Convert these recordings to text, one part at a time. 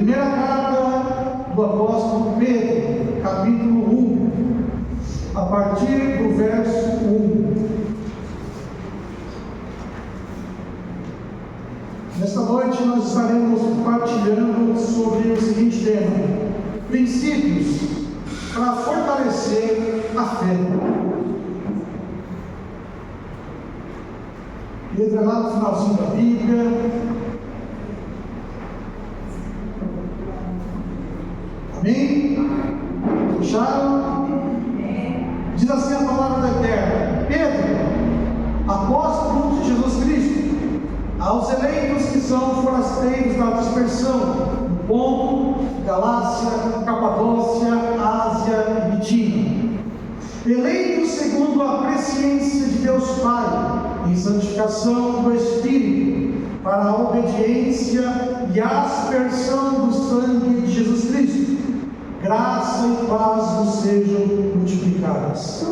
Primeira carta do apóstolo Pedro, capítulo 1, a partir do verso 1. Nesta noite nós estaremos compartilhando sobre o seguinte tema: princípios para fortalecer a fé. Pedro é lá no finalzinho da Bíblia. Amém? Fecharam? Diz assim a palavra da Eterna: Pedro, apóstolo de Jesus Cristo, aos eleitos que são forasteiros da dispersão, no Ponto, Galácia, Capadócia, Ásia e Bitínia, eleitos segundo a presciência de Deus Pai, em santificação do Espírito, para a obediência e aspersão do sangue de Jesus Cristo, graça e paz vos sejam multiplicadas.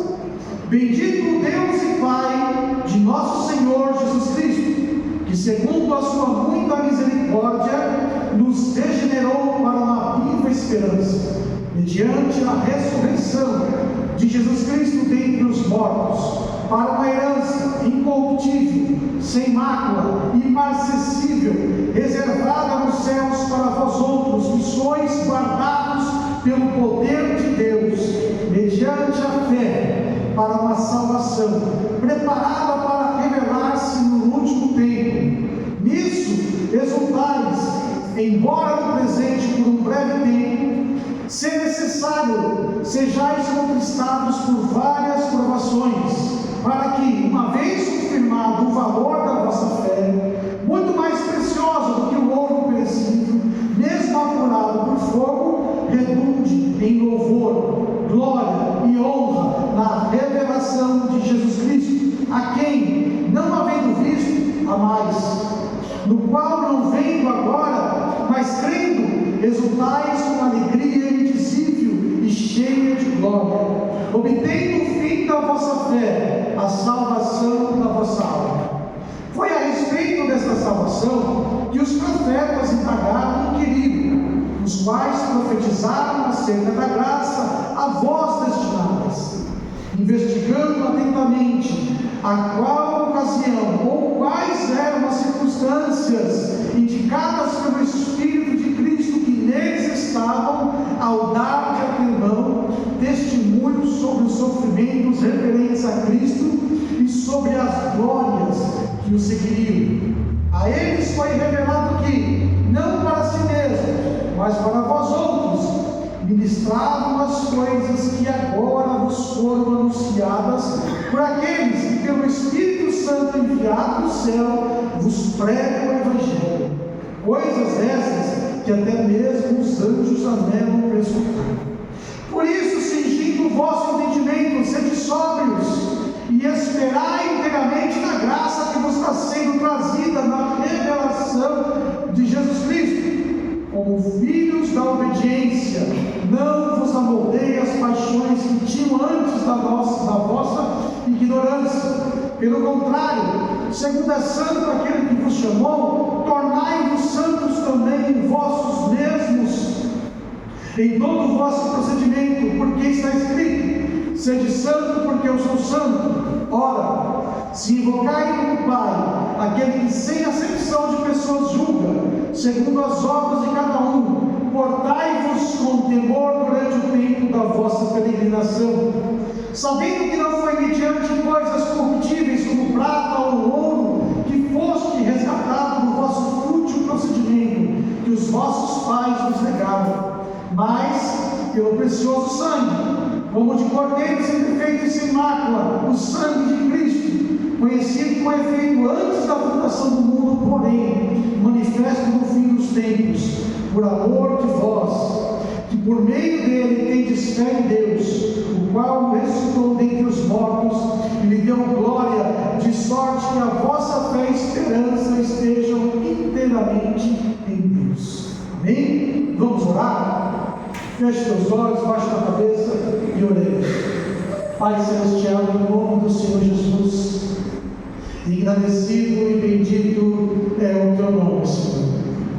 Bendito Deus e Pai de nosso Senhor Jesus Cristo, que segundo a sua muita misericórdia nos regenerou para uma viva esperança, mediante a ressurreição de Jesus Cristo dentre os mortos, para uma herança incorruptível, sem mácula, imarcessível, reservada nos céus para vós outros, que sois guardados pelo poder de Deus, mediante a fé, para uma salvação, preparada para revelar-se no último tempo. Nisso exultais, embora no presente por um breve tempo, se necessário, sejais conquistados por várias provações, para que, uma vez confirmado o valor da vossa fé, muito mais preciosa do que o ouro perecível, mesmo apurado por fogo, redunde em louvor, glória e honra na revelação de Jesus Cristo, a quem, não havendo visto, amais, no qual não vendo agora, mas crendo, exultais com alegria indizível e cheia de glória, obtendo o fim da vossa fé, a salvação da vossa alma. Foi a respeito desta salvação que os profetas indagaram e inquiriram, os quais profetizaram acerca da graça a vós destinadas, investigando atentamente a qual ocasião ou quais eram as circunstâncias indicadas pelo Espírito de Cristo que neles estavam, ao dar de antemão testemunho sobre os sofrimentos referentes a Cristo e sobre as glórias que o seguiriam. A eles foi revelado que, não para si mesmos, mas para vós outros, ministravam as coisas que agora vos foram anunciadas por aqueles que, pelo Espírito Santo enviado do céu, vos pregam o Evangelho. Coisas essas que até mesmo os anjos anelam para escutar. Por isso, cingindo o vosso entendimento, sede sóbrios e esperai inteiramente na graça que vos está sendo trazida na revelação de Jesus Cristo. Como filhos da obediência, não vos amoldeis as paixões que tinham antes da vossa ignorância. Pelo contrário, segundo é santo aquele que vos chamou, tornai-vos santos também em vossos mesmos, em todo o vosso procedimento, porque está escrito: sede santo, porque eu sou santo. Ora, se invocai como Pai aquele que sem acepção de pessoas julga, segundo as obras de cada um, portai-vos com temor durante o tempo da vossa peregrinação, sabendo que não foi mediante coisas corruptíveis como prata ou ouro que foste resgatado do vosso fútil procedimento que os vossos pais vos negaram, mas pelo precioso sangue, como de cordeiro sempre feito e sem mácula, o sangue de Cristo, conhecido com efeito antes da fundação do mundo, porém manifesto no fim dos tempos, por amor de vós, que por meio dele tendes fé em Deus, o qual ressuscitou dentre os mortos e lhe deu glória, de sorte que a vossa fé e esperança estejam inteiramente em Deus. Amém? Vamos orar? Feche teus olhos, baixe a cabeça e oremos. Pai Celestial, em nome do Senhor Jesus, engrandecido e bendito é o teu nome, Senhor.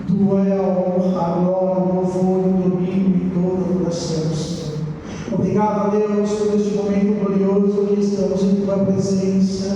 Tua é a honra, a glória, Deus, por este momento glorioso que estamos em Tua presença,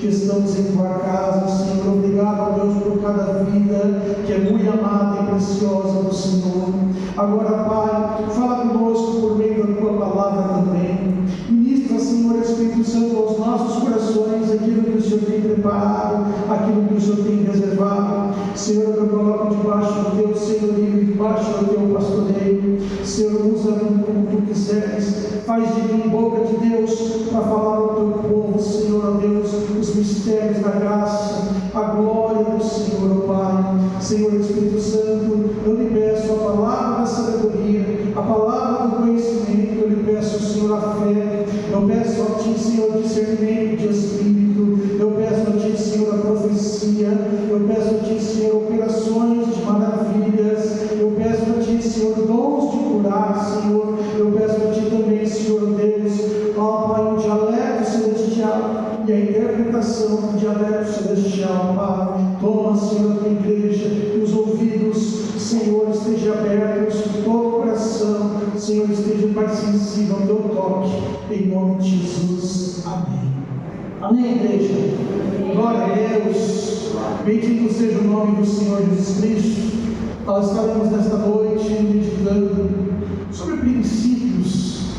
que estamos em Tua casa, Senhor. Obrigado, Deus, por cada vida que é muito amada e preciosa do Senhor. Agora, Pai, fala conosco por meio da Tua palavra também. Ministra, Senhor Espírito Santo, aos nossos corações aquilo que o Senhor tem preparado, aquilo que o Senhor tem reservado. Senhor, eu coloco debaixo do Teu senhorio, debaixo do Teu pastoreio. Senhor, usa-me como Tu quiseres. Faz de mim boca de Deus para falar ao Teu povo, Senhor, ó Deus, os mistérios da graça, a glória do Senhor, ó Pai. Senhor Espírito Santo, eu lhe peço a palavra da sabedoria, a palavra do conhecimento, eu lhe peço, Senhor, a fé, eu peço a Ti, Senhor, discernimento de espírito, eu peço a Ti, Senhor, a profecia, eu peço a Ti, Senhor, operações de maravilhas, eu peço a Ti, Senhor, dons de curar, Senhor, eu peço a Ti também, Senhor Deus, ó Pai, o dialeto celestial e a interpretação do dialeto celestial, Pai. Toma, Senhor, a Tua igreja, que os ouvidos, Senhor, estejam abertos, que todo o coração, Senhor, esteja mais sensível ao Teu toque, em nome de Jesus. Amém. Amém, igreja. Glória a Deus. Bendito seja o nome do Senhor Jesus Cristo. Nós estaremos nesta noite meditando sobre princípios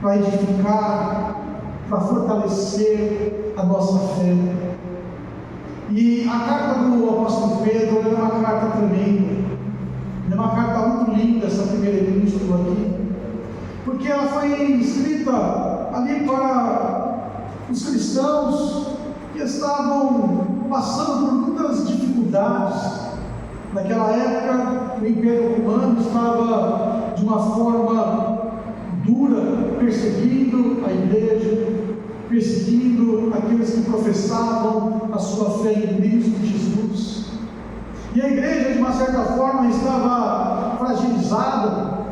para edificar, para fortalecer a nossa fé. E a carta do apóstolo Pedro é uma carta tremenda, é uma carta muito linda, essa primeira epístola aqui, porque ela foi escrita ali para os cristãos que estavam passando por muitas dificuldades. Naquela época, o Império Romano estava de uma forma dura, perseguindo a igreja, perseguindo aqueles que professavam a sua fé em Cristo Jesus. E a igreja, de uma certa forma, estava fragilizada.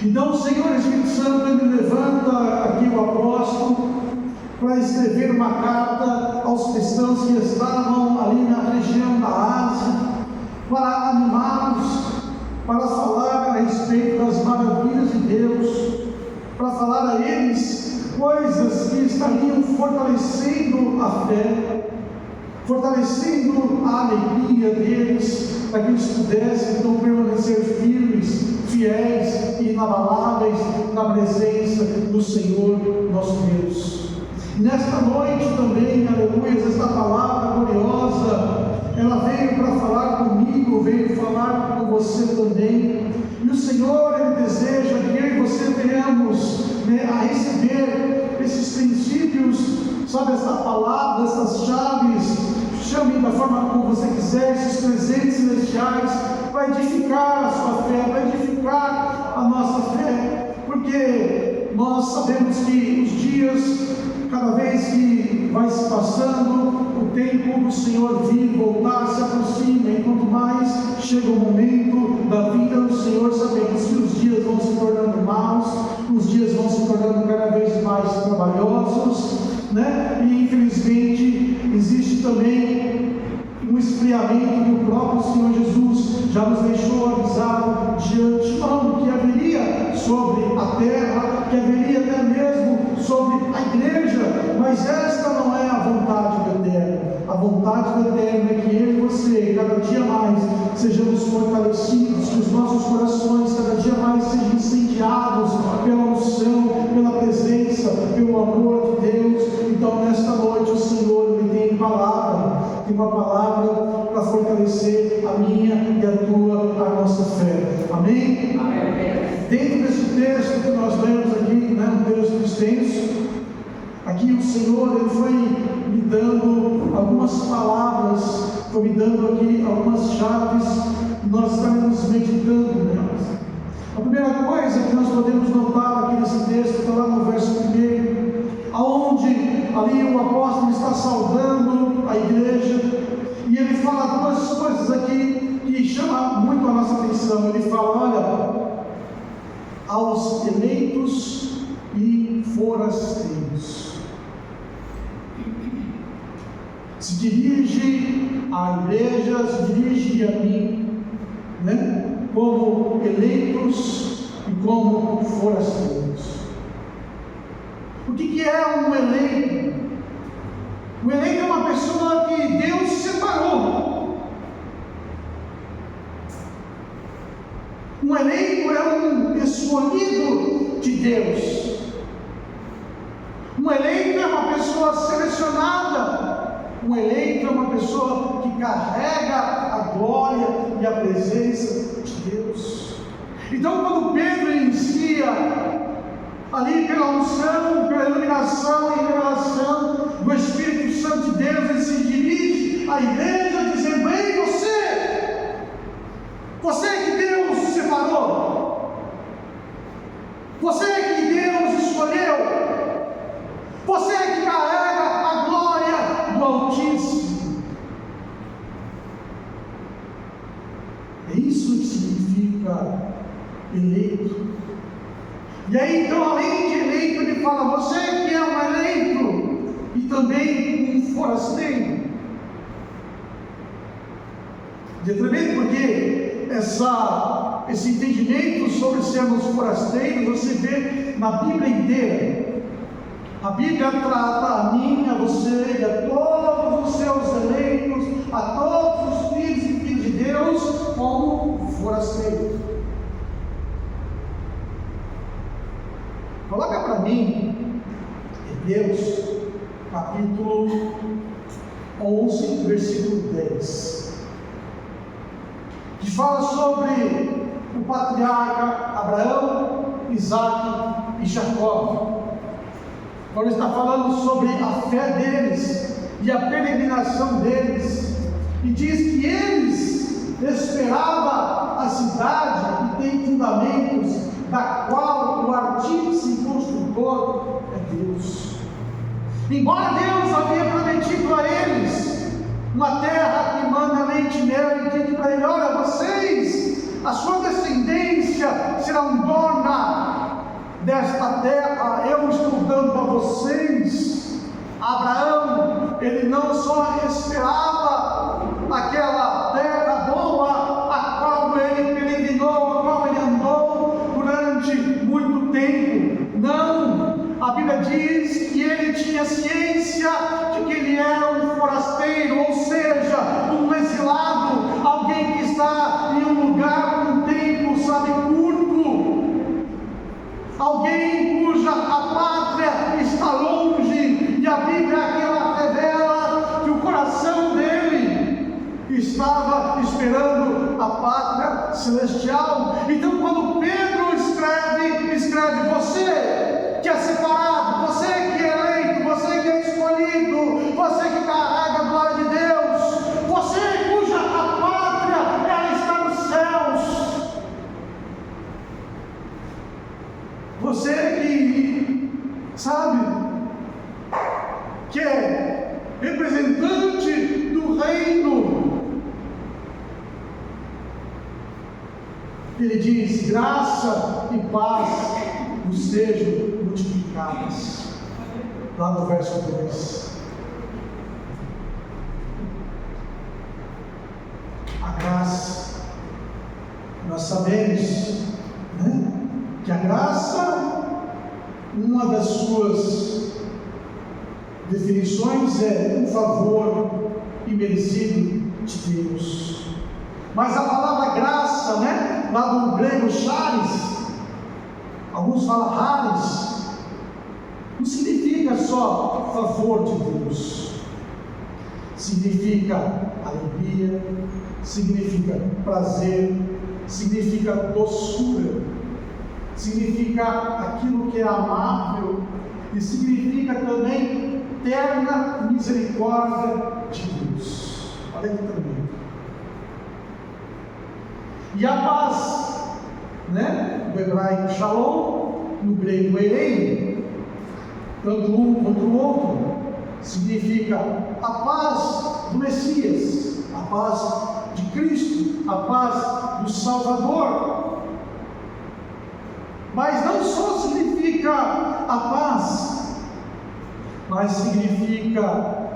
Então o Senhor Espírito Santo, ele levanta aqui o apóstolo para escrever uma carta aos cristãos que estavam ali na região da Ásia, para animá-los, para falar a respeito das maravilhas de Deus, para falar a eles coisas que estariam fortalecendo a fé, fortalecendo a alegria deles, para que eles pudessem então permanecer firmes, fiéis e inabaláveis na presença do Senhor nosso Deus. E nesta noite também, aleluia, esta palavra gloriosa, ela veio para falar comigo, veio falar com você também. E o Senhor, ele deseja que eu e você venhamos a receber esses princípios, sabe, essa palavra, essas chaves, chame da forma como você quiser, esses presentes celestiais, para edificar a sua fé, para edificar a nossa fé, porque nós sabemos que os dias, cada vez que vai se passando, o tempo do Senhor vir, voltar, se aproxima, e quanto mais chega o momento da vida do Senhor, sabemos que os dias vão se tornando maus, os dias vão se tornando cada vez mais trabalhosos, né? E infelizmente existe também um esfriamento que o próprio Senhor Jesus já nos deixou avisado de antemão que haveria sobre a terra, que haveria até mesmo sobre a igreja, mas esta não é a vontade do Eterno. A vontade do Eterno é que eu e você, cada dia mais, sejamos fortalecidos, que os nossos corações cada dia mais sejam incendiados pela unção, pela presença, pelo amor de Deus. Então nesta noite o Senhor, ele tem uma palavra para fortalecer a minha e a nossa fé. Amém? Amém. Dentro desse texto que nós lemos aqui, né, um texto extenso, aqui o Senhor, ele foi me dando algumas palavras, foi me dando aqui algumas chaves, e nós estaremos meditando nelas. A primeira coisa que nós podemos notar aqui nesse texto, está lá no verso 1, aonde ali o apóstolo está saudando a igreja, e ele fala duas coisas aqui que chamam muito a nossa atenção. Ele fala, olha, aos eleitos e forasteiros. Se dirige à igreja, se dirige a mim, né? Como eleitos e como forasteiros. que é um eleito? O eleito é uma pessoa que Deus separou. Um eleito é um escolhido de Deus. Um eleito é uma pessoa selecionada. Um eleito é uma pessoa que carrega a glória e a presença de Deus. Então, quando Pedro inicia ali pela unção, pela iluminação e revelação do Espírito Santo de Deus, ele se dirige à igreja dizendo: ei, você que Deus separou, você que Deus escolheu, você que carrega a glória do Altíssimo. É isso que significa eleito. E aí, então, além de eleito, ele fala: você que é um eleito e também um forasteiro. E é tremendo porque esse entendimento sobre sermos forasteiros você vê na Bíblia inteira. A Bíblia trata a mim, a você e a todos os seus eleitos, a todos os filhos e filhas de Deus, como forasteiros. Coloca para mim Hebreus capítulo 11, versículo 10, que fala sobre o patriarca Abraão, Isaac e Jacó. Quando está falando sobre a fé deles e a peregrinação deles, e diz que eles esperavam a cidade que tem fundamentos, da qual o artífice e construtor é Deus. Embora Deus havia prometido a eles uma terra que manda leite e mel, e dito para ele: olha, vocês, a sua descendência serão dona desta terra, eu estou dando a vocês. Abraão, ele não só esperava aquela terra boa, a qual ele peregrinou, a qual ele andou durante muito tempo. Não, a Bíblia diz que ele tinha ciência de que ele era um forasteiro, ou seja, um exilado, alguém que está em um lugar, um tempo, curto, alguém cuja a pátria está longe, e a Bíblia aqui ela revela que o coração dele estava esperando a pátria celestial. Então, quando Pedro escreve: você que é separado, você que é eleito, você que é escolhido, você que carrega a glória de Deus, você cuja a pátria ela está nos céus, você que que é representante do reino. Ele diz: graça e paz vos sejam multiplicadas. Lá no verso 2. A graça, nós sabemos, que a graça, uma das suas definições é um favor imerecido de Deus. Mas a palavra graça, lá do grego charis, alguns falam haris, não significa só favor de Deus, significa alegria, significa prazer, significa doçura, significa aquilo que é amável, e significa também terna misericórdia de Deus. Olha aqui também. E a paz, do hebraico shalom, no grego erein, tanto um quanto o outro, significa a paz do Messias, a paz de Cristo, a paz do Salvador. Mas não só significa a paz, mas significa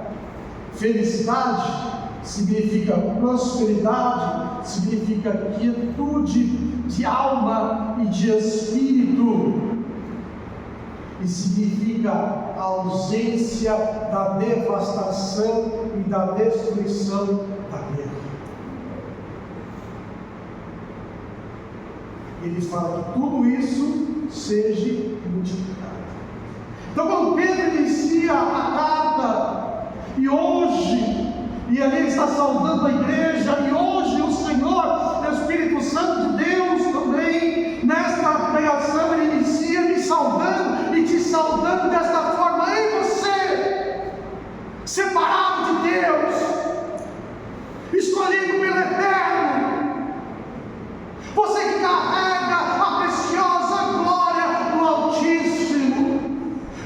felicidade, significa prosperidade, significa quietude de alma e de espírito. e significa a ausência da devastação e da destruição da guerra. Ele fala que tudo isso seja multiplicado. Então, quando Pedro inicia a carta, e hoje, e ali ele está saudando a igreja, e hoje o Senhor, o Espírito Santo de Deus também, nesta pregação, ele inicia me saudando e te saudando desta forma: ei você, separado de Deus, escolhido pelo Eterno, você que carrega a preciosa glória do Altíssimo,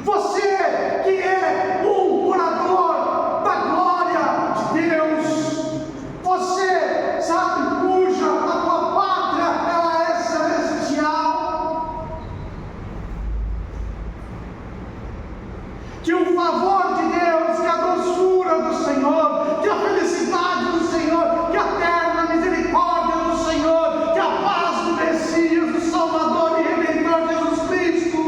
você que é um morador da glória de Deus, você sabe cuja a tua pátria ela é celestial, que o favor de Deus, que a doçura do Senhor, que a felicidade do Senhor, que a eterna misericórdia do Senhor, que a paz do Messias, do Salvador e Redentor Jesus Cristo,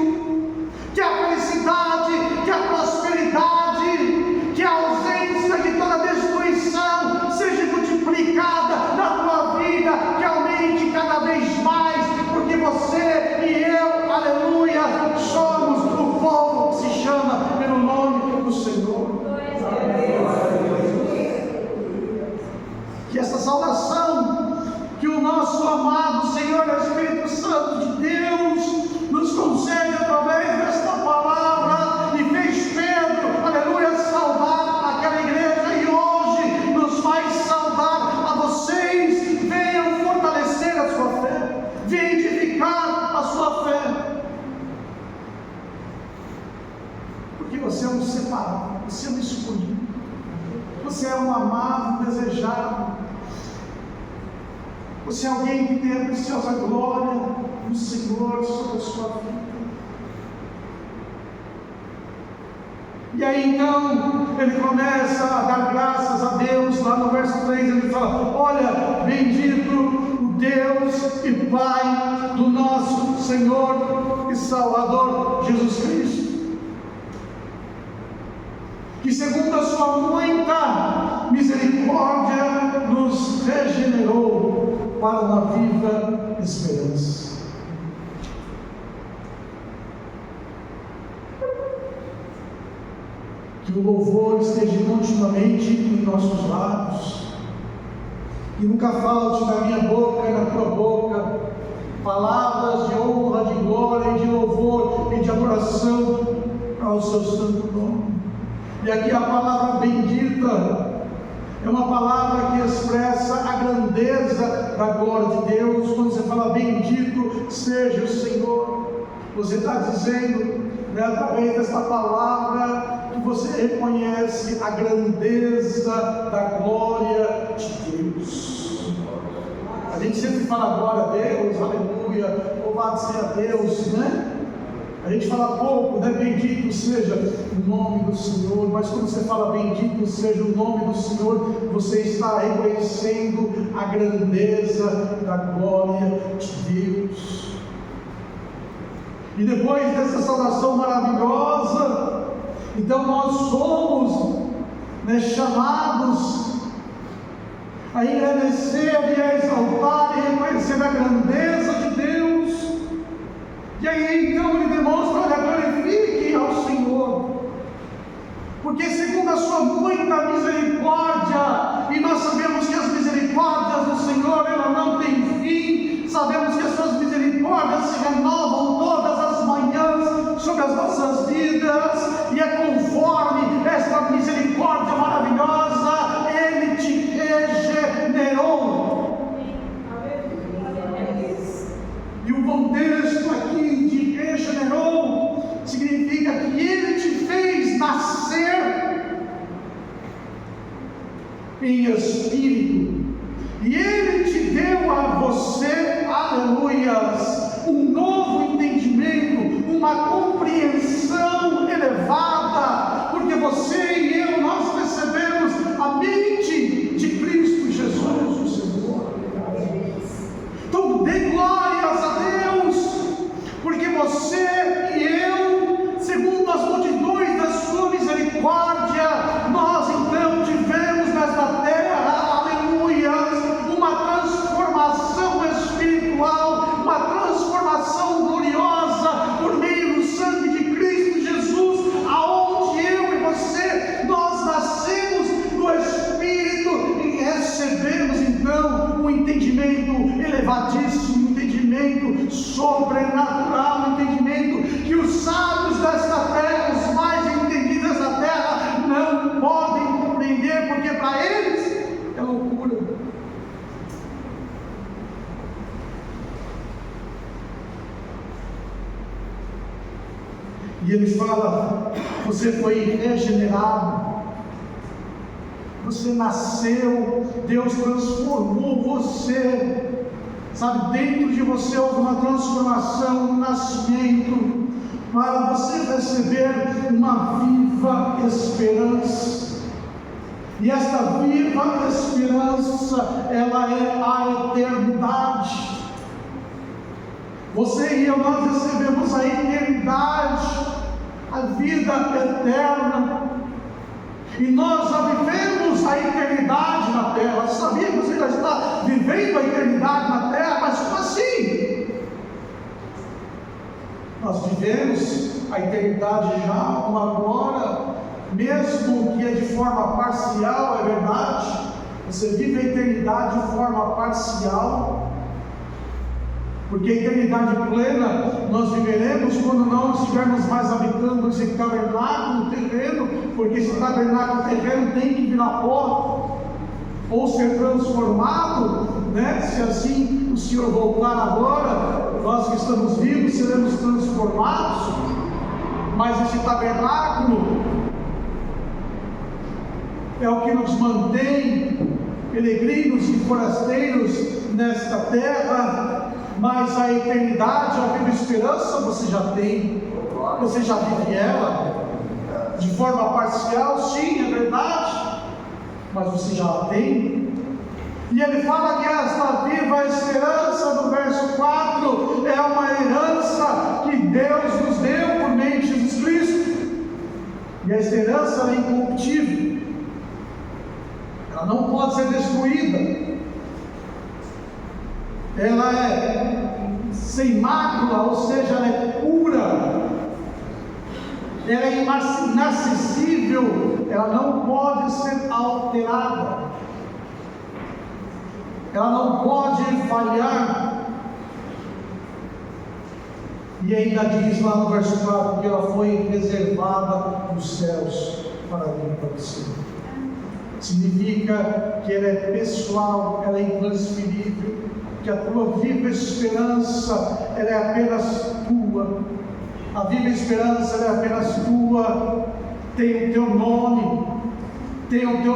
que a felicidade, que a prosperidade, que a ausência de toda destruição seja multiplicada na tua vida, que aumente cada vez mais, porque você e eu, aleluia, somos o povo que se chama pelo nome do Senhor. Que essa saudação que o nosso amado Senhor Espírito Santo de Deus nos concede através desta palavra, e fez Pedro, aleluia, saudar aquela igreja, e hoje nos faz saudar a vocês. Venham fortalecer a sua fé, venham edificar a sua fé, porque você é um separado, você é um escolhido, você é um amado, desejado, você é alguém que tem a preciosa glória do Senhor sobre a sua vida. E aí então ele começa a dar graças a Deus. Lá no verso 3 ele fala: olha, bendito o Deus e Pai do nosso Senhor e Salvador Jesus Cristo, que segundo a sua muita misericórdia nos regenerou para uma viva esperança. Que o louvor esteja continuamente em nossos lábios, e nunca falte na minha boca e na tua boca palavras de honra, de glória e de louvor e de adoração ao seu santo nome. E aqui a palavra bendita é uma palavra que expressa a grandeza da glória de Deus. Quando você fala bendito seja o Senhor, você está dizendo, através desta palavra, que você reconhece a grandeza da glória de Deus. A gente sempre fala glória a Deus, aleluia, louvado seja Deus, né? A gente fala pouco, né? Bendito seja o nome do Senhor. Mas quando você fala bendito seja o nome do Senhor, você está reconhecendo a grandeza da glória de Deus. E depois dessa saudação maravilhosa, então nós somos, chamados a engrandecer e a exaltar e reconhecer a grandeza de Deus. E aí então ele demonstra: olha, glorifiquem ao Senhor, porque segundo a sua muita misericórdia, e nós sabemos que as misericórdias do Senhor, ela não tem fim, sabemos que as suas misericórdias se renovam todas as manhãs sobre as nossas vidas, e é conforme esta misericórdia maravilhosa, Ele te regenerou. E o contexto aqui de regenerou significa que Ele te fez nascer em espírito, e Ele te deu a você, aleluias, um novo entendimento, uma compreensão elevada, porque você e eu, nós recebemos a mente de Cristo Jesus, o Senhor. Então dê glórias a Deus, porque você e eu sobrenatural entendimento que os sábios desta terra, os mais entendidos desta terra, não podem compreender, porque para eles é loucura. E ele fala: você foi regenerado, você nasceu, Deus transformou você, sabe, dentro de você houve uma transformação, um nascimento, para você receber uma viva esperança. E esta viva esperança, ela é a eternidade. Você e eu, nós recebemos a eternidade, a vida eterna, e nós já vivemos a eternidade na terra. Você sabia que você já está vivendo a eternidade na terra? Mas como assim? Nós vivemos a eternidade já agora, mesmo que é de forma parcial, é verdade. Você vive a eternidade de forma parcial, porque a eternidade plena nós viveremos quando não estivermos mais habitando esse tabernáculo terreno, porque esse tabernáculo terreno tem que virar pó, ou ser transformado, né? Se assim o Senhor voltar agora, nós que estamos vivos seremos transformados, mas esse tabernáculo é o que nos mantém peregrinos e forasteiros nesta terra. Mas a eternidade, a viva esperança, você já tem, você já vive ela, de forma parcial, sim, é verdade, mas você já a tem. E ele fala que esta viva esperança, no verso 4, é uma herança que Deus nos deu por meio de Jesus Cristo, e a esperança é incorruptível, ela não pode ser destruída. Ela é sem mácula, ou seja, ela é pura, ela é inacessível, ela não pode ser alterada, ela não pode falhar. E ainda diz lá no verso 4 que ela foi reservada nos céus para mim e para você. Significa que ela é pessoal, ela é intransferível, que a tua viva esperança, ela é apenas tua. A viva esperança, ela é apenas tua. Tem o teu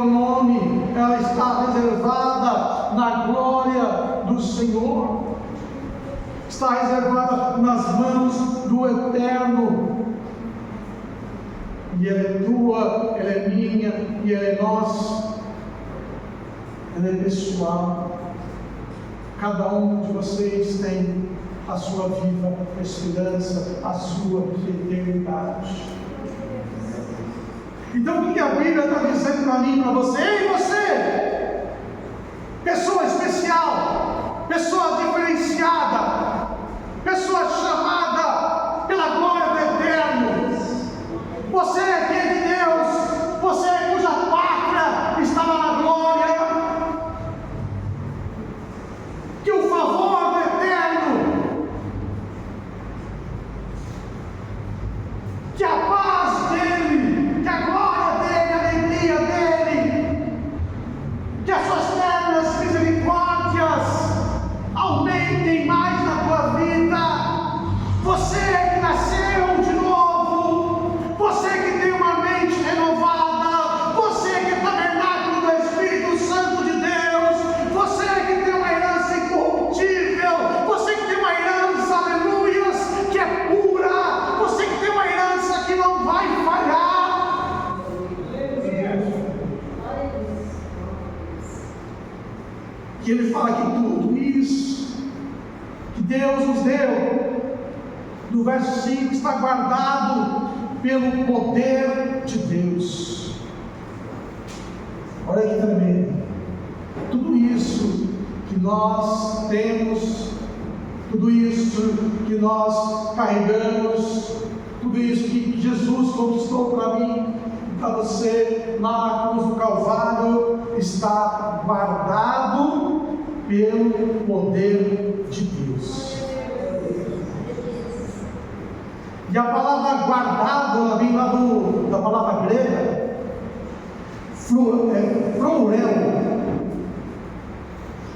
nome, ela está reservada na glória do Senhor, está reservada nas mãos do Eterno, e ela é tua, ela é minha, e ela é nossa, ela é pessoal. Cada um de vocês tem a sua viva esperança, a sua eternidade. Então o que a Bíblia está dizendo para mim e para você? Ei, você, pessoa especial, pessoa diferenciada, pessoa chamada pela glória do Eterno, você que é de Deus, você cuja pátria estava na glória, que o favor do Eterno, que a paz dele, que a glória dele, a alegria dele, que as suas ternas misericórdias aumentem mais na tua vida. Você que nasceu de novo, você que tem uma mente renovada, você que é tabernáculo do Espírito Santo de Deus, você que tem uma herança incorruptível, você que tem uma herança, aleluias, que é pura, você que tem uma herança que não vai falhar. E ele fala que tudo isso que Deus nos deu, no verso 5, está guardado pelo poder de Deus. Olha que tremendo. Tudo isso que nós temos, tudo isso que nós carregamos, tudo isso que Jesus conquistou para mim, para você, lá na cruz do Calvário, está guardado pelo poder de Deus. E a palavra guardado, ela vem lá da palavra grega, frourel.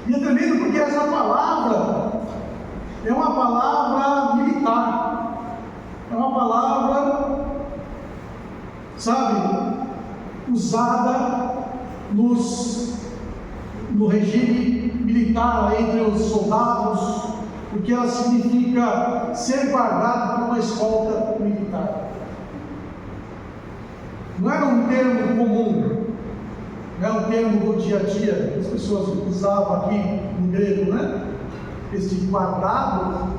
E é tremendo porque essa palavra é uma palavra militar, é uma palavra, sabe, usada no regime militar entre os soldados, porque ela significa ser guardado por uma escolta militar. Não era um termo comum, não é um termo do dia a dia que as pessoas usavam aqui no grego, né? Esse guardado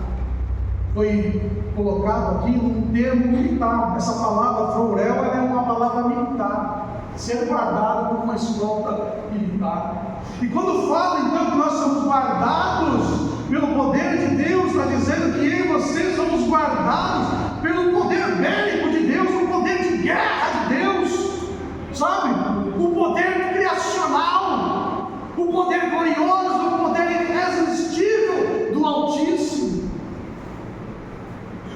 foi colocado aqui num termo militar. Essa palavra frourel, ela é uma palavra militar, ser guardado por uma escolta militar. E quando fala então que nós somos guardados pelo poder de Deus, está dizendo que eu e você somos guardados pelo poder bélico de Deus, o poder de guerra de Deus, sabe? O poder criacional, o poder glorioso, o poder irresistível do Altíssimo.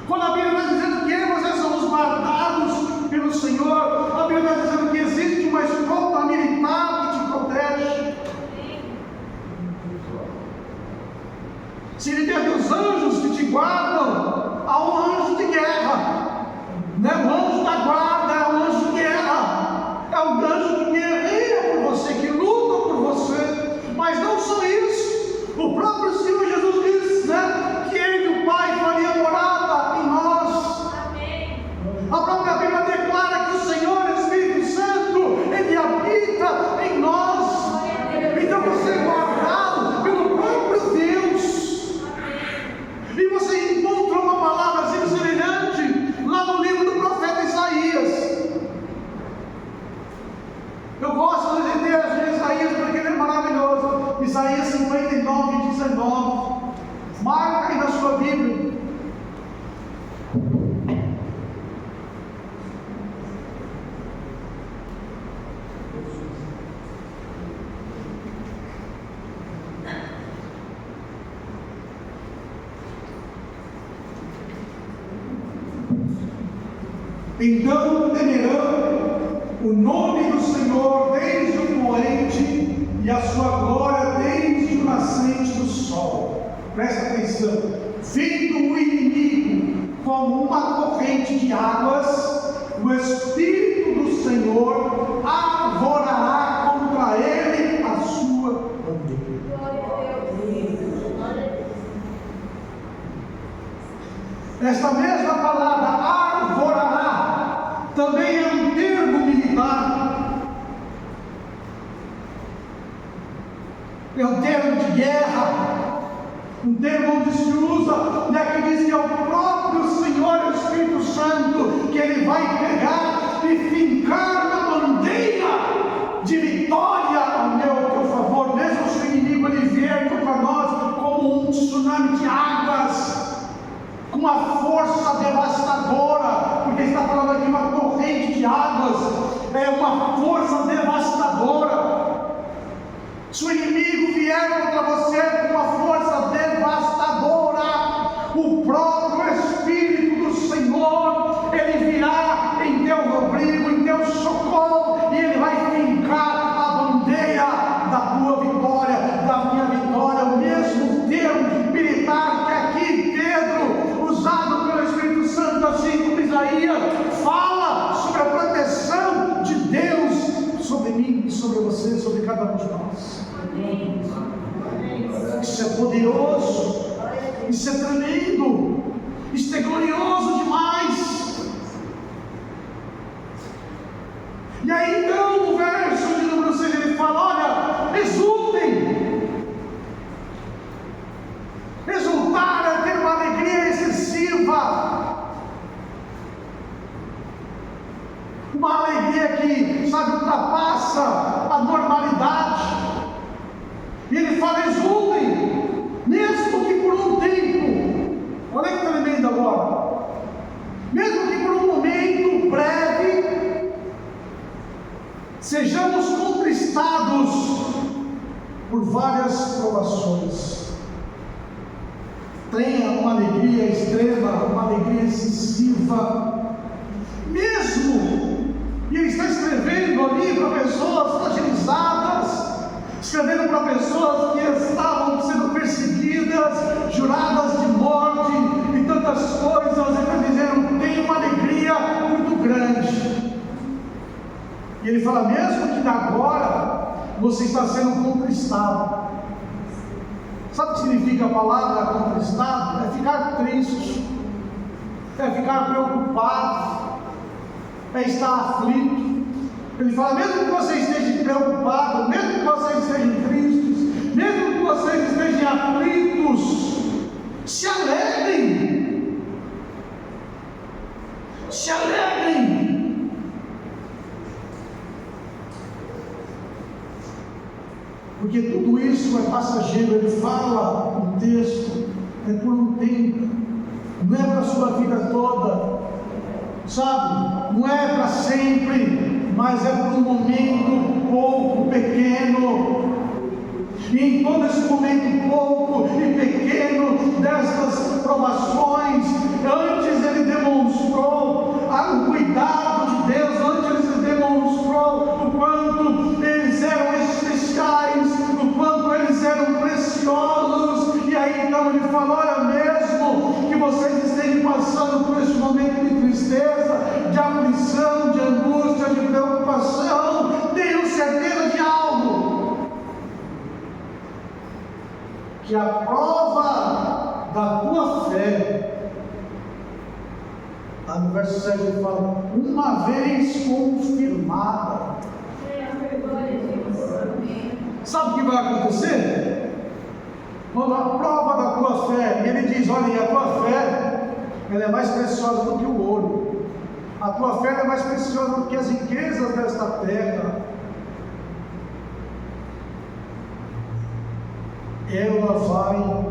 Quando a Bíblia está dizendo que eu e você somos guardados pelo Senhor, a Bíblia está dizendo que existe uma escolta militar que te protege. Se ele teve os anjos que te guardam, há um anjo de guerra, não é o anjo da guarda, é o anjo de guerra, é o anjo que guerreia por você, que luta por você. Mas não só isso, o próprio Senhor Jesus disse, né, que ele e o Pai faria morada em nós. Amém. A própria Bíblia declara que o Senhor, Espírito Santo, ele habita em nós. Então você é guardado pelo próprio Deus. E você encontra uma palavra assim semelhante lá no livro do profeta Isaías. Eu gosto de ler de Isaías porque ele é maravilhoso. Isaías 59, 19. Marca aí na sua Bíblia. Então temerão o nome do Senhor desde o poente e a sua glória desde o nascente do sol. Presta atenção. Vindo o inimigo como uma corrente de águas, o Espírito do Senhor arvorará contra ele a sua bandeira. Esta mesma palavra arvorará também é um termo militar, é um termo de guerra, um termo onde se usa, e aqui diz que é o próprio Senhor, o Espírito Santo, que ele vai pegar e fincar na bandeira de vitória ao teu favor, mesmo se o inimigo ele vier contra nós como um tsunami de águas, com uma força devastadora, porque está falando aqui uma corrente de águas, é uma força devastadora. Se o inimigo vier contra você com uma força devastadora, o próprio Espírito do Senhor, ele virá em teu abrigo, em teu socorro, e ele vai fincar a bandeira da tua vitória, da minha vitória, o mesmo termo militar que aqui Pedro, usado pelo Espírito Santo, assim como Isaías, fala sobre a proteção de Deus sobre mim, sobre você, sobre cada um de nós. Isso é poderoso, isso é tremendo, isso é glorioso demais. E aí então no verso de número 6 ele fala: olha, exultem. Exultar é ter uma alegria excessiva, uma alegria que, sabe, ultrapassa a normalidade. E ele fala: exultem, mesmo que por um tempo, olha que tremendo agora, mesmo que por um momento breve, sejamos contristados por várias provações, tenha uma alegria extrema, uma alegria excessiva, mesmo, e ele está escrevendo ali para pessoas fragilizadas, escrevendo para pessoas que estavam sendo perseguidas, juradas de morte e tantas coisas, eles dizeram: tem uma alegria muito grande. E ele fala: mesmo que agora você está sendo contristado. Sabe o que significa a palavra contristado? É ficar triste, é ficar preocupado, é estar aflito. Ele fala: mesmo que vocês estejam preocupados, mesmo que vocês estejam tristes, mesmo que vocês estejam aflitos, se alegrem, se alegrem. Porque tudo isso é passageiro. Ele fala no texto, é por um tempo, não é para a sua vida toda, sabe? Não é para sempre, mas é por um momento pouco, pequeno. E em todo esse momento pouco e pequeno destas provações, antes ele demonstrou o cuidado de Deus, antes ele demonstrou o quanto eles eram especiais, o quanto eles eram preciosos. E aí então ele fala: olha, mesmo que vocês estejam passando por esse momento de tristeza, de aflição, de angústia, de preocupação, tenham certeza de algo, que a prova da tua fé, lá no verso 7 ele fala: uma vez confirmada. Sabe o que vai acontecer? Quando a prova da tua fé, ele diz: olha, e a tua fé, ela é mais preciosa do que o ouro, a tua fé é mais preciosa do que as riquezas desta terra. Ela vai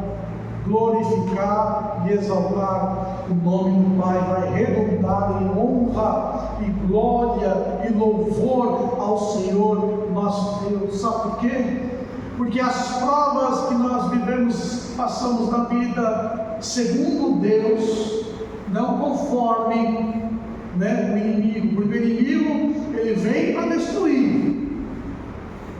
glorificar e exaltar o nome do Pai, vai redundar em honra e glória e louvor ao Senhor nosso Deus. Sabe por quê? Porque as provas que nós vivemos, passamos na vida, segundo Deus, não conforme o inimigo, porque o inimigo ele vem para destruir,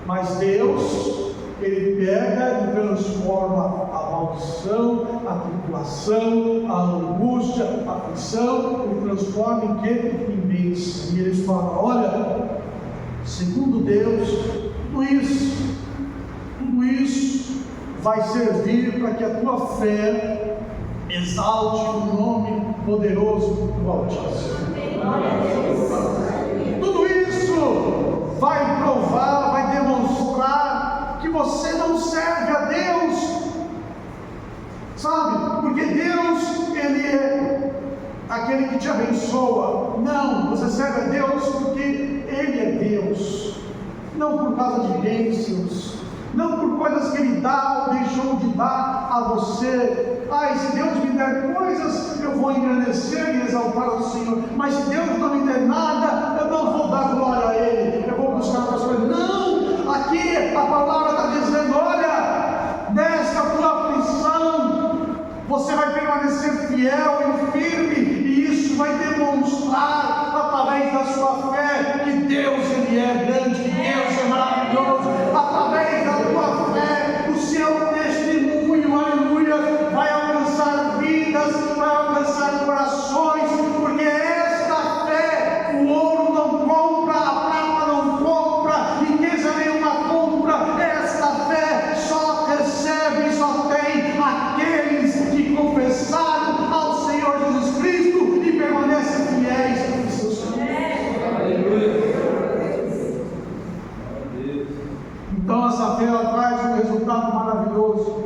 mas Deus, ele pega e transforma a maldição, a tribulação, a angústia, a aflição, ele transforma em quê? Em bênção. E ele fala: olha, segundo Deus, tudo isso vai servir para que a tua fé exalte o nome poderoso do Altíssimo. Tudo isso vai provar, vai demonstrar que você não serve a Deus, sabe? Porque Deus, ele é aquele que te abençoa. Não, você serve a Deus porque ele é Deus, não por causa de bênçãos, não por coisas que ele dá ou deixou de dar a você. Ai, se Deus me der coisas, eu vou engrandecer e exaltar o Senhor, mas se Deus não me der nada, eu não vou dar glória a ele, eu vou buscar outras coisas. Não, aqui a palavra está dizendo: olha, nesta tua aflição, você vai permanecer fiel e firme, e isso vai demonstrar através da sua fé que Deus, ele é grande, que Deus é maravilhoso. Através da tua fé, o seu testemunho, aleluia, vai alcançar vidas, vai alcançar corações, porque esta fé, o ouro não compra, a prata não compra, riqueza nenhuma compra. Esta fé só recebe e só tem aqueles que confessaram ao Senhor Jesus Cristo e permanecem fiéis em seus filhos. Aleluia. Então essa fé ela traz um resultado maravilhoso.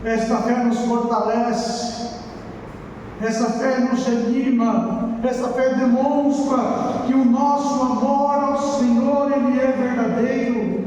Esta fé nos fortalece, essa fé nos anima, essa fé demonstra que o nosso amor ao Senhor ele é verdadeiro,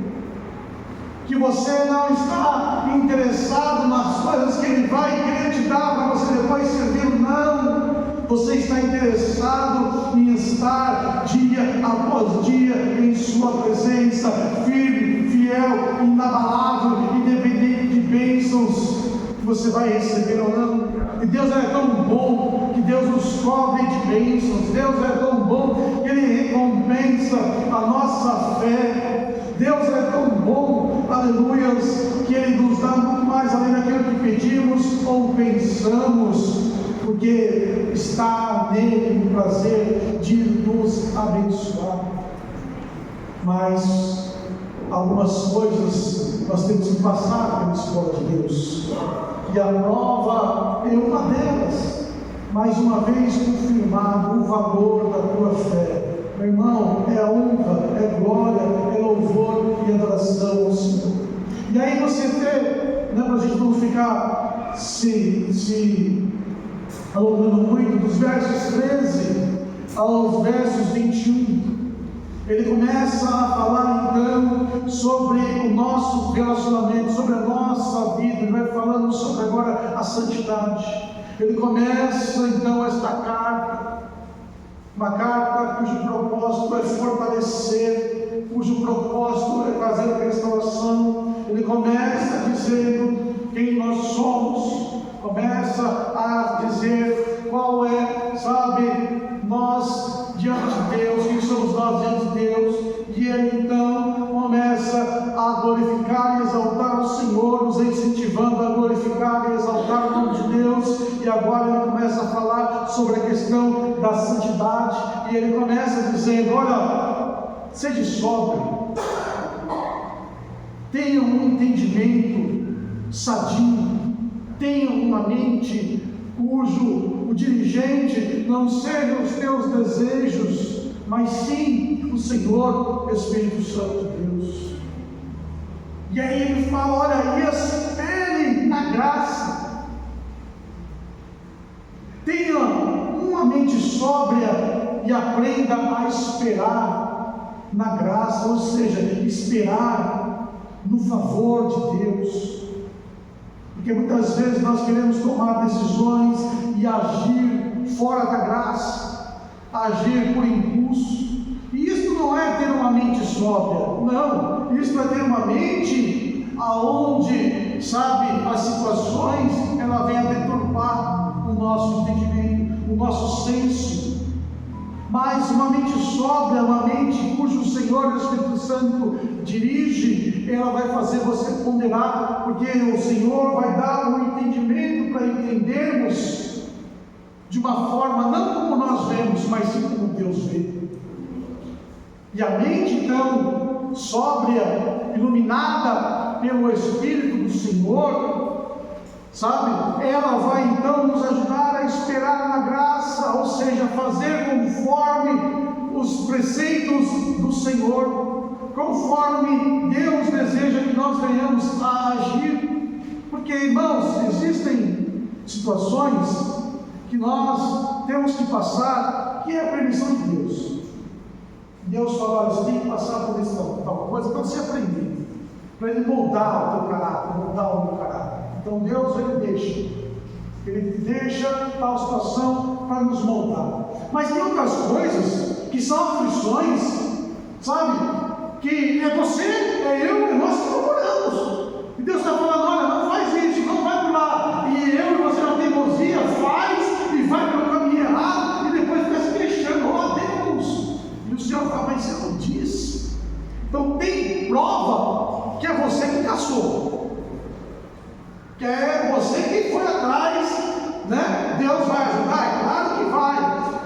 que você não está interessado nas coisas que ele vai querer te dar para você depois servir, não. Você está interessado em estar dia após dia em sua presença, firme, fiel, inabalável, independente de bens bênçãos que você vai receber ou não. E Deus é tão bom que Deus nos cobre de bênçãos. Deus é tão bom que Ele recompensa a nossa fé. Deus é tão bom, aleluias, que Ele nos dá muito mais além daquilo que pedimos ou pensamos, porque está nele o prazer de nos abençoar. Mas algumas coisas nós temos que passar pela escola de Deus, e a prova é uma delas. Mais uma vez confirmado o valor da tua fé, meu irmão, é honra, é glória, é louvor e adoração ao Senhor. E aí você vê, para a gente não ficar se alongando muito, dos versos 13 aos versos 21, ele começa a falar então sobre o nosso relacionamento, sobre a nossa vida. Ele vai falando sobre agora a santidade. Ele começa então esta carta, uma carta cujo propósito é fortalecer, cujo propósito é fazer a restauração. Ele começa dizendo quem nós somos, começa a dizer qual é, nós diante de Deus, quem somos nós diante de Deus. E ele então começa a glorificar e exaltar o Senhor, nos incentivando a glorificar e exaltar o nome de Deus. E agora ele começa a falar sobre a questão da santidade, e ele começa dizendo: olha, seja sóbrio, tenha um entendimento sadio, tenha uma mente cujo o dirigente não sejam os teus desejos, mas sim o Senhor, Espírito Santo de Deus. E aí ele fala: olha, e espere na graça, tenha uma mente sóbria e aprenda a esperar na graça, ou seja, esperar no favor de Deus. Porque muitas vezes nós queremos tomar decisões e agir fora da graça, agir por impulso. E isso não é ter uma mente sóbria, não. Isso é ter uma mente aonde, as situações, ela vem a deturpar o nosso entendimento, o nosso senso. Mas uma mente sóbria, uma mente cujo Senhor, o Espírito Santo, dirige, ela vai fazer você ponderar, porque o Senhor vai dar um entendimento para entendermos de uma forma, não como nós vemos, mas sim como Deus vê. E a mente, então, sóbria, iluminada pelo Espírito do Senhor, ela vai então nos ajudar a esperar na graça, ou seja, fazer conforme os preceitos do Senhor, conforme Deus deseja que nós venhamos a agir. Porque, irmãos, existem situações que nós temos que passar, que é a permissão de Deus. Deus fala: você tem que passar por essa tal coisa para você aprender, para Ele moldar o teu caráter, moldar o meu caráter. Então Deus, Ele deixa tal situação para nos moldar. Mas tem outras coisas que são aflições, que é você, é eu, é nós que procuramos. E Deus está falando: olha, não faz isso, não vai por lá. E eu e você na teimosia faz e vai pelo caminho errado e depois fica se queixando: oh Deus. E o Senhor fala: mas você não disse. Então tem prova que é você que caçou, que é você que foi atrás, Deus vai ajudar? É claro que vai.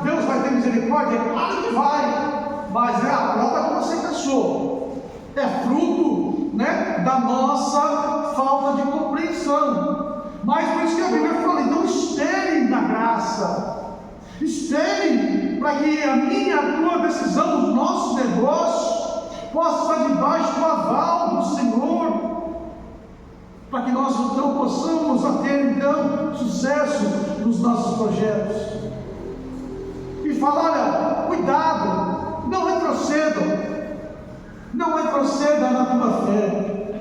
Deus vai ter misericórdia? É claro que vai. Mas é a prova que você caçou. É fruto, da nossa falta de compreensão. Mas por isso que a Bíblia fala: então espere na graça. Espere para que a minha e a tua decisão, o nosso negócio, possa estar debaixo do aval do Senhor, para que nós então possamos ter então sucesso nos nossos projetos. E falar: olha, cuidado, não retroceda na tua fé,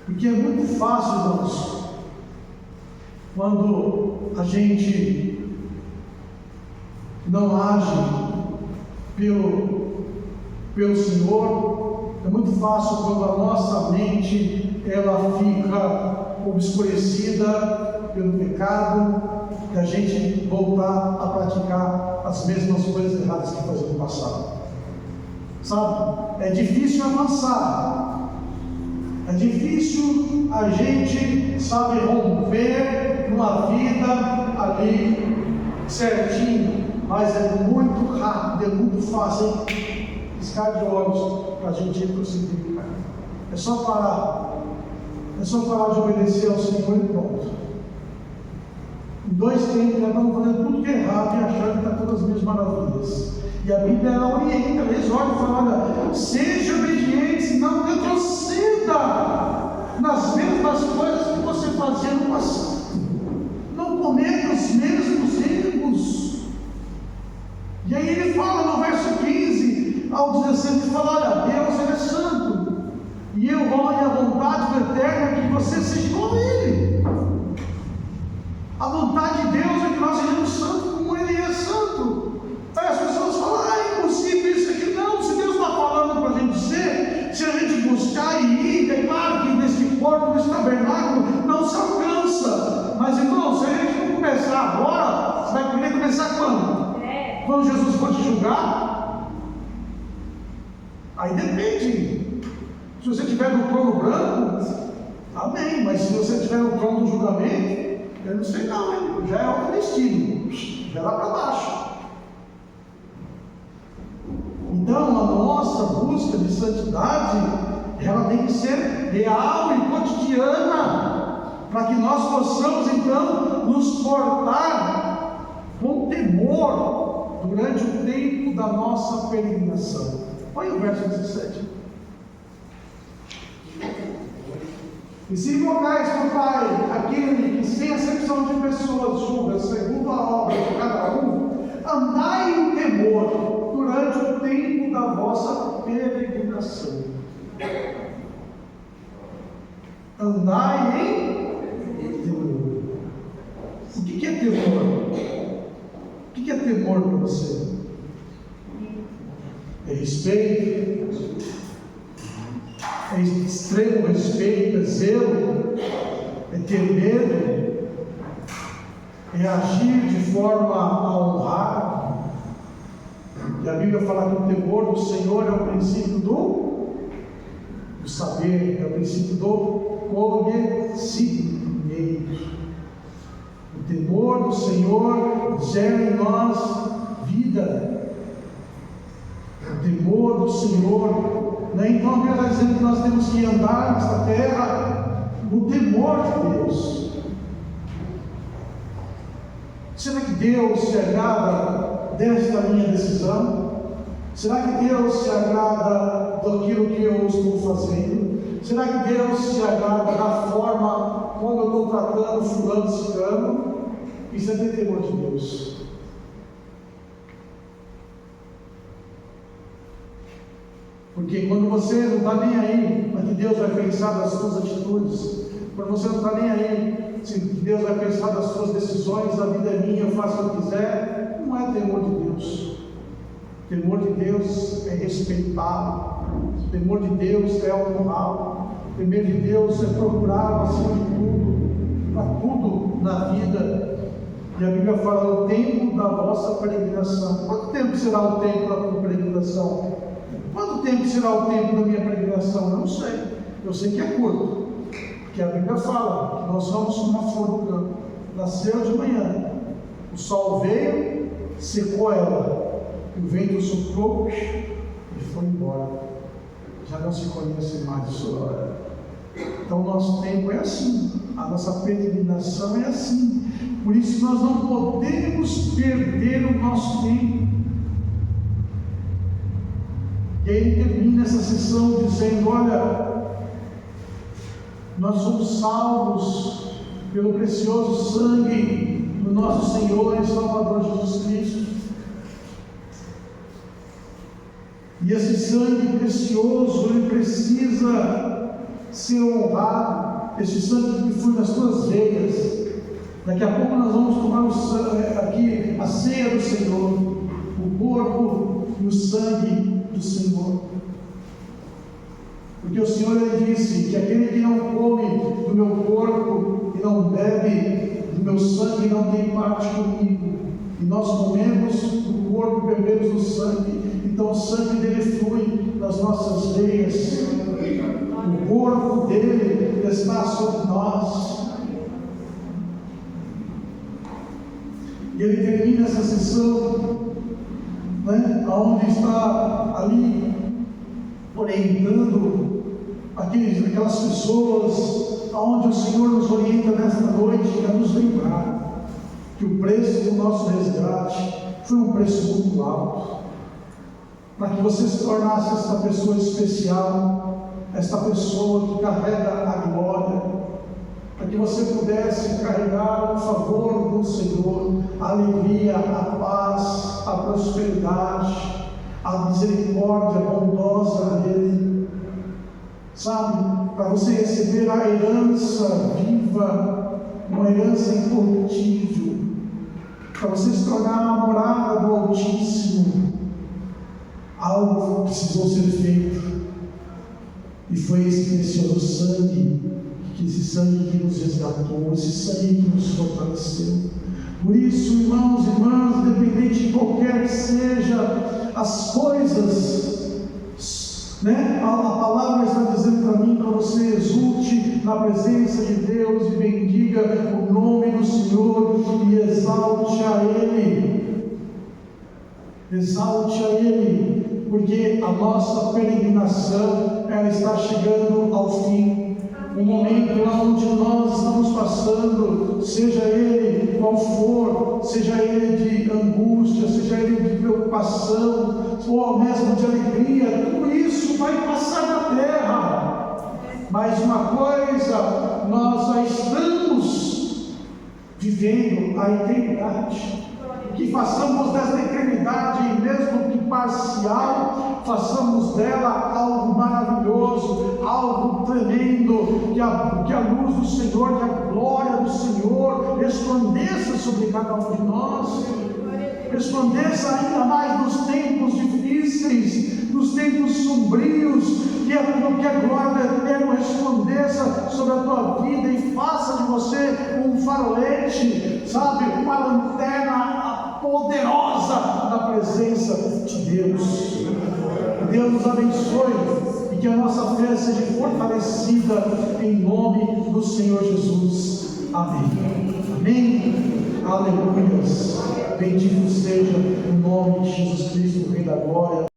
porque é muito fácil, irmãos, quando a gente não age pelo Senhor. É muito fácil quando a nossa mente ela fica obscurecida pelo pecado e a gente voltar a praticar as mesmas coisas erradas que fazia no passado. Sabe? É difícil avançar. É difícil a gente, sabe, romper uma vida ali certinho, mas é muito rápido, é muito fácil, piscar de olhos para a gente prosseguir. É só parar de obedecer ao Senhor e pronto. Em 2 tempos já estamos fazendo tudo que é errado e achando que está todas as minhas maravilhas. E a Bíblia ela orienta, ela exorta e fala: olha, seja obediente, não retroceda nas mesmas coisas que você fazia no passado. Não cometa os mesmos erros. E aí ele fala no verso 15 ao 16, ele fala: olha, Deus ele é santo. E eu oro a vontade do Eterno é que você seja igual a Ele. A vontade de Deus é que nós sejamos santos como Ele é santo. Aí as pessoas falam: é impossível isso aqui. Não, se Deus está falando para a gente ser, se a gente buscar e ir, é claro que nesse corpo, nesse tabernáculo, não se alcança. Mas irmão, se a gente não começar agora, você vai querer começar quando? Quando Jesus for te julgar? Aí depende. Se você estiver no trono branco, amém. Mas se você estiver no trono do julgamento, eu não sei não, hein? Já é outro destino, já é lá para baixo. Então a nossa busca de santidade, ela tem que ser real e cotidiana, para que nós possamos então nos portar com temor durante o tempo da nossa peregrinação. Olha o verso 17. E se invocais por Pai aquele que sem acepção de pessoas julga segundo a obra de cada um, andai em temor durante o tempo da vossa peregrinação. Andai em temor. O que é temor? O que é temor para você? É respeito? É extremo respeito, é zelo, é ter medo, é agir de forma a honrar. E a Bíblia fala que o temor do Senhor é o princípio do saber, é o princípio do conhecimento. O temor do Senhor gera em nós vida. O temor do Senhor. Então a Bíblia está dizendo que nós temos que andar nesta terra no temor de Deus. Será que Deus se agrada desta minha decisão? Será que Deus se agrada daquilo que eu estou fazendo? Será que Deus se agrada da forma como eu estou tratando fulano, ciclano? Isso é ter temor de Deus. Porque quando você não está nem aí, mas que Deus vai pensar das suas atitudes, quando você não está nem aí, se Deus vai pensar das suas decisões, a vida é minha, eu faço o que eu quiser, não é temor de Deus. O temor de Deus é respeitá-lo, o temor de Deus é honrá-lo, o temor de Deus é procurá-lo acima de tudo, para tudo na vida. E a Bíblia fala o tempo da vossa peregrinação. Quanto tempo será o tempo da tua peregrinação? Quanto tempo será o tempo da minha peregrinação? Eu não sei. Eu sei que é curto. Porque a Bíblia fala que nós somos como uma flor do campo. Nasceu de manhã, o sol veio, secou ela, o vento soprou e foi embora. Já não se conhece mais sua hora. Então o nosso tempo é assim. A nossa peregrinação é assim. Por isso nós não podemos perder o nosso tempo. E aí ele termina essa sessão dizendo: olha, nós somos salvos pelo precioso sangue do nosso Senhor e Salvador Jesus Cristo. E esse sangue precioso, ele precisa ser honrado. Esse sangue que flui nas tuas veias. Daqui a pouco nós vamos tomar o sangue, aqui a ceia do Senhor, o corpo e o sangue do Senhor. Porque o Senhor ele disse que aquele que não come do meu corpo e não bebe do meu sangue não tem parte comigo. E nós comemos do corpo e bebemos do sangue, então o sangue dele flui nas nossas veias. O corpo dele está sobre nós. E ele termina essa sessão, né, onde está ali orientando aquelas pessoas, aonde o Senhor nos orienta nesta noite a nos lembrar que o preço do nosso resgate foi um preço muito alto, para que você se tornasse esta pessoa especial, esta pessoa que carrega a glória, para que você pudesse carregar o favor do Senhor, a alegria, a paz, a prosperidade, a misericórdia bondosa dele, sabe? Para você receber a herança viva, uma herança incorruptível, para você se tornar a morada do Altíssimo. Algo precisou ser feito, e foi esse precioso sangue, esse sangue que nos resgatou, esse sangue que nos fortaleceu. Por isso, irmãos e irmãs, independente de qualquer que seja as coisas, né? A palavra está dizendo para mim, para você exulte na presença de Deus e bendiga o nome do Senhor e exalte a Ele. Exalte a Ele, porque a nossa peregrinação ela está chegando ao fim. Um momento onde nós estamos passando, seja ele qual for, seja ele de angústia, seja ele de preocupação, ou mesmo de alegria, tudo isso vai passar na terra. Mas uma coisa, nós já estamos vivendo a eternidade. Que façamos dessa eternidade, mesmo que parcial, façamos dela algo maravilhoso, algo tremendo, que a luz do Senhor, que a glória do Senhor resplandeça sobre cada um de nós, resplandeça ainda mais nos tempos difíceis, nos tempos sombrios, que a glória do Eterno resplandeça sobre a tua vida e faça de você um farolete, sabe, uma lanterna poderosa na presença de Deus. Deus nos abençoe e que a nossa fé seja fortalecida em nome do Senhor Jesus. Amém. Amém. Aleluias. Bendito seja o nome de Jesus Cristo, o Rei da Glória.